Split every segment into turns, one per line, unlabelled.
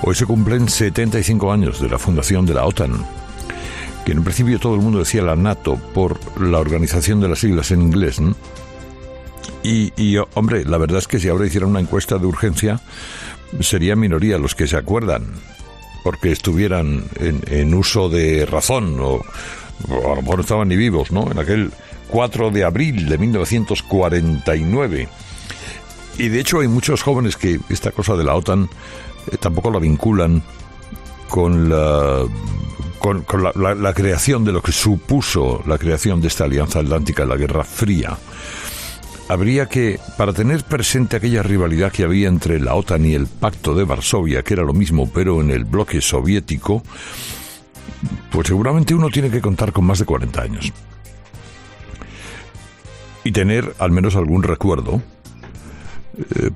Hoy se cumplen 75 años de la fundación de la OTAN, que en un principio todo el mundo decía la NATO por la organización de las siglas en inglés, ¿no? Y hombre, la verdad es que si ahora hicieran una encuesta de urgencia, sería minoría los que se acuerdan, porque estuvieran en uso de razón, o a lo mejor no estaban ni vivos, ¿no? En aquel 4 de abril de 1949. Y de hecho hay muchos jóvenes que esta cosa de la OTAN tampoco la vinculan con la creación de lo que supuso la creación de esta alianza atlántica en la Guerra Fría. Habría que, para tener presente aquella rivalidad que había entre la OTAN y el Pacto de Varsovia, que era lo mismo pero en el bloque soviético, pues seguramente uno tiene que contar con más de 40 años. Y tener al menos algún recuerdo,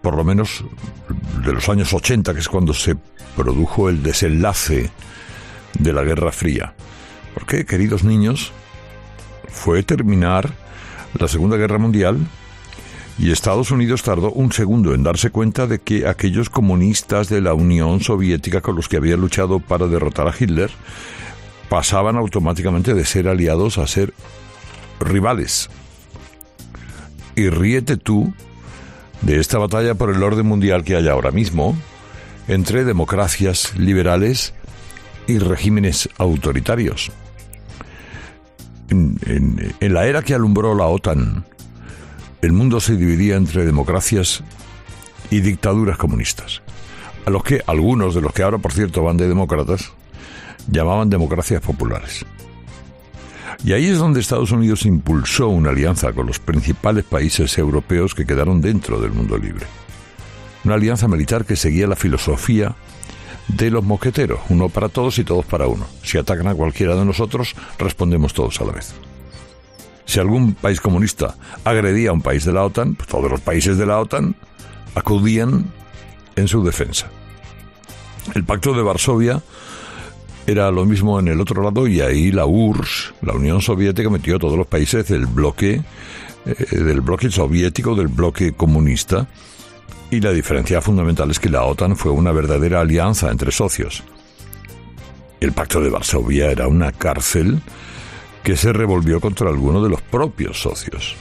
por lo menos de los años 80, que es cuando se produjo el desenlace de la Guerra Fría. Porque, queridos niños, fue terminar la Segunda Guerra Mundial y Estados Unidos tardó un segundo en darse cuenta de que aquellos comunistas de la Unión Soviética con los que había luchado para derrotar a Hitler pasaban automáticamente de ser aliados a ser rivales. Y ríete tú de esta batalla por el orden mundial que hay ahora mismo entre democracias liberales y regímenes autoritarios. En la era que alumbró la OTAN, el mundo se dividía entre democracias y dictaduras comunistas, a los que algunos de los que ahora, por cierto, van de demócratas, llamaban democracias populares. Y ahí es donde Estados Unidos impulsó una alianza con los principales países europeos que quedaron dentro del mundo libre. Una alianza militar que seguía la filosofía de los mosqueteros, uno para todos y todos para uno. Si atacan a cualquiera de nosotros, respondemos todos a la vez. Si algún país comunista agredía a un país de la OTAN, pues todos los países de la OTAN acudían en su defensa. El Pacto de Varsovia era lo mismo en el otro lado, y ahí la URSS, la Unión Soviética, metió a todos los países del bloque soviético, del bloque comunista, y la diferencia fundamental es que la OTAN fue una verdadera alianza entre socios. El Pacto de Varsovia era una cárcel que se revolvió contra alguno de los propios socios.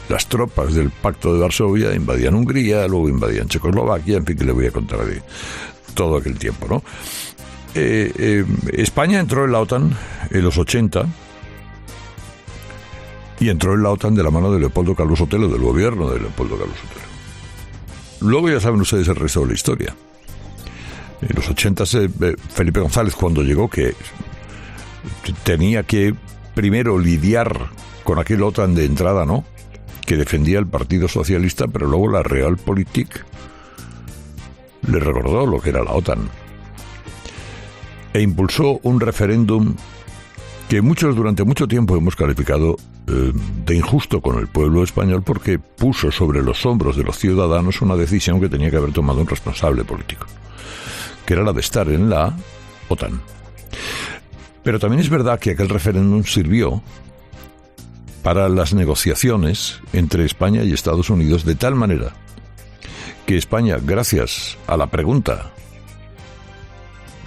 Las tropas del Pacto de Varsovia invadían Hungría, luego invadían Checoslovaquia, en fin, que le voy a contar de todo aquel tiempo, ¿no? España entró en la OTAN en los 80 y entró en la OTAN de la mano de Leopoldo Calvo Sotelo, del gobierno de Leopoldo Calvo Sotelo. Luego ya saben ustedes el resto de la historia. En los 80 Felipe González, cuando llegó, que tenía que primero lidiar con aquel OTAN de entrada, ¿no?, que defendía el Partido Socialista, pero luego la Realpolitik le recordó lo que era la OTAN e impulsó un referéndum que muchos durante mucho tiempo hemos calificado de injusto con el pueblo español, porque puso sobre los hombros de los ciudadanos una decisión que tenía que haber tomado un responsable político, que era la de estar en la OTAN. Pero también es verdad que aquel referéndum sirvió para las negociaciones entre España y Estados Unidos, de tal manera que España, gracias a la pregunta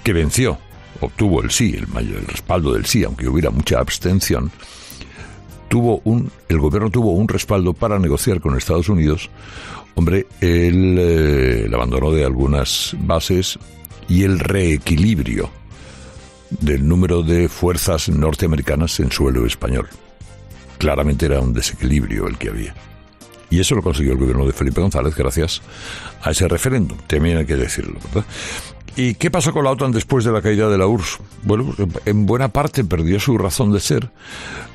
que venció, obtuvo el sí, el respaldo del sí, aunque hubiera mucha abstención, el gobierno tuvo un respaldo para negociar con Estados Unidos, el abandono de algunas bases y el reequilibrio del número de fuerzas norteamericanas en suelo español. Claramente era un desequilibrio el que había. Y eso lo consiguió el gobierno de Felipe González gracias a ese referéndum, también hay que decirlo, ¿verdad? ¿Y qué pasó con la OTAN después de la caída de la URSS? Bueno, en buena parte perdió su razón de ser.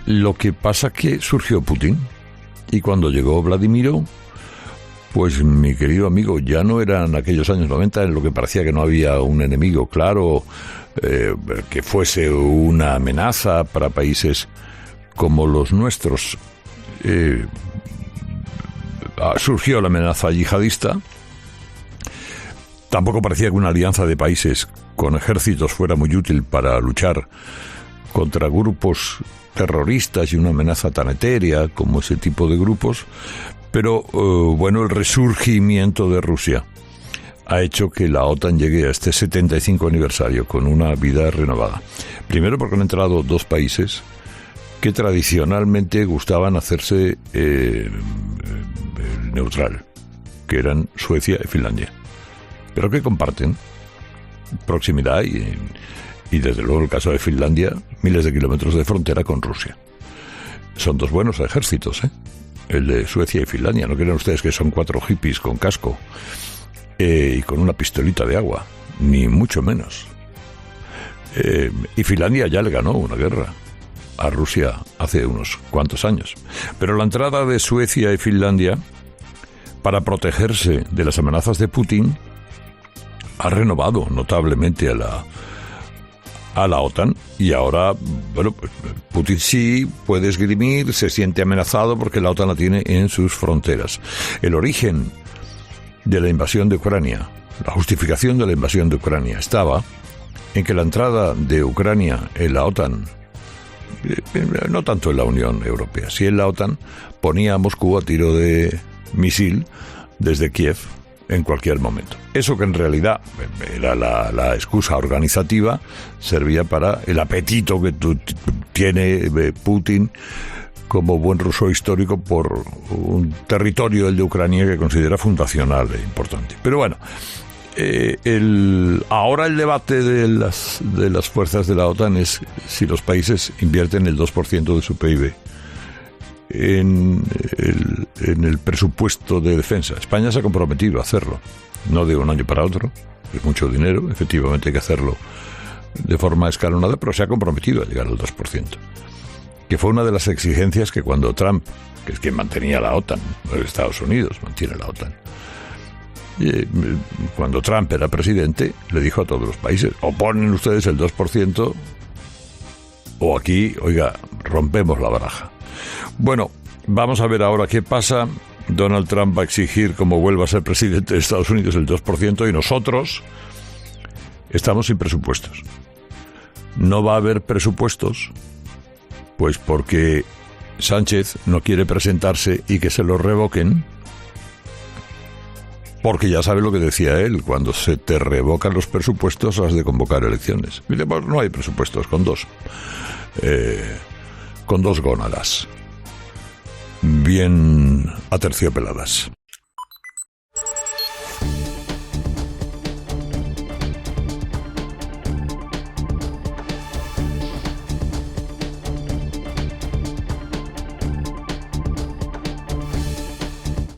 Lo que pasa que surgió Putin, y cuando llegó Vladimiro, pues mi querido amigo, ya no eran aquellos años 90 en lo que parecía que no había un enemigo claro, que fuese una amenaza para países como los nuestros. Surgió la amenaza yihadista. Tampoco parecía que una alianza de países con ejércitos fuera muy útil para luchar contra grupos terroristas y una amenaza tan etérea como ese tipo de grupos. Pero, el resurgimiento de Rusia ha hecho que la OTAN llegue a este 75 aniversario con una vida renovada. Primero porque han entrado dos países que tradicionalmente gustaban hacerse neutral, que eran Suecia y Finlandia, pero que comparten proximidad y desde luego el caso de Finlandia, miles de kilómetros de frontera con Rusia. Son dos buenos ejércitos, el de Suecia y Finlandia. No crean ustedes que son cuatro hippies con casco y con una pistolita de agua, ni mucho menos. Y Finlandia ya le ganó una guerra a Rusia hace unos cuantos años. Pero la entrada de Suecia y Finlandia para protegerse de las amenazas de Putin ha renovado notablemente a la OTAN, y ahora, bueno, pues Putin sí puede esgrimir, se siente amenazado porque la OTAN la tiene en sus fronteras. El origen de la invasión de Ucrania, la justificación de la invasión de Ucrania, estaba en que la entrada de Ucrania en la OTAN, no tanto en la Unión Europea, sí en la OTAN, ponía a Moscú a tiro de misil desde Kiev en cualquier momento. Eso que en realidad era la excusa organizativa, servía para el apetito que tiene Putin como buen ruso histórico por un territorio, el de Ucrania, que considera fundacional e importante. Pero bueno, ahora el debate de las fuerzas de la OTAN es si los países invierten el 2% de su PIB en el presupuesto de defensa. España se ha comprometido a hacerlo, no de un año para otro, es mucho dinero, efectivamente hay que hacerlo de forma escalonada, pero se ha comprometido a llegar al 2%, que fue una de las exigencias que cuando Trump, que es quien mantenía la OTAN, Estados Unidos mantiene la OTAN, cuando Trump era presidente, le dijo a todos los países: o ponen ustedes el 2%, o aquí, oiga, rompemos la baraja. Bueno, vamos a ver ahora qué pasa. Donald Trump va a exigir, como vuelva a ser presidente de Estados Unidos, el 2%, y nosotros estamos sin presupuestos. No va a haber presupuestos, pues porque Sánchez no quiere presentarse y que se lo revoquen, porque ya sabe lo que decía él: cuando se te revocan los presupuestos has de convocar elecciones. Y pues no hay presupuestos, con dos gónadas bien aterciopeladas.